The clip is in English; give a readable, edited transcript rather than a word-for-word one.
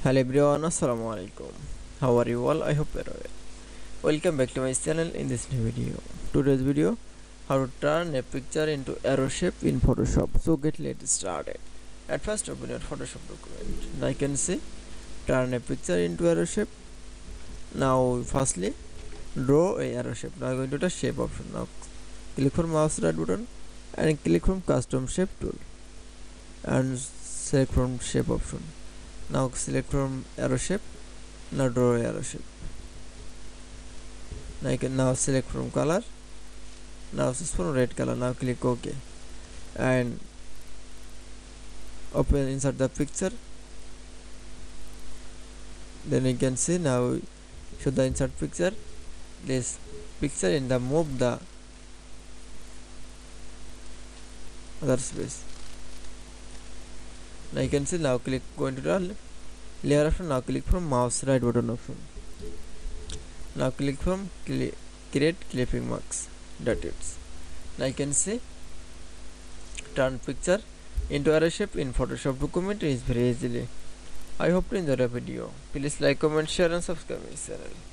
Hello everyone, assalamu alaikum. How are you all? I hope you're well. Welcome back to my channel in this new video. Today's video, how to turn a picture into arrow shape in Photoshop. So let's started. At first open your Photoshop document. Now you can see turn a picture into arrow shape. Now firstly draw a arrow shape. Now going to the shape option. Now click from mouse right button and click from custom shape tool and select from shape option. Now select from arrow shape. Now draw arrow shape. Now you can now select from color. Now choose from red color. Now click OK and open insert the picture. Then you can see now show the insert picture. This picture in the move the other space. Now you can see now click go into the layer option. Now click from mouse right button option. Now click from create clipping marks. That's it. Now you can see turn picture into arrow shape in Photoshop document is very easily. I hope to enjoy the video. Please like, comment, share and subscribe my channel.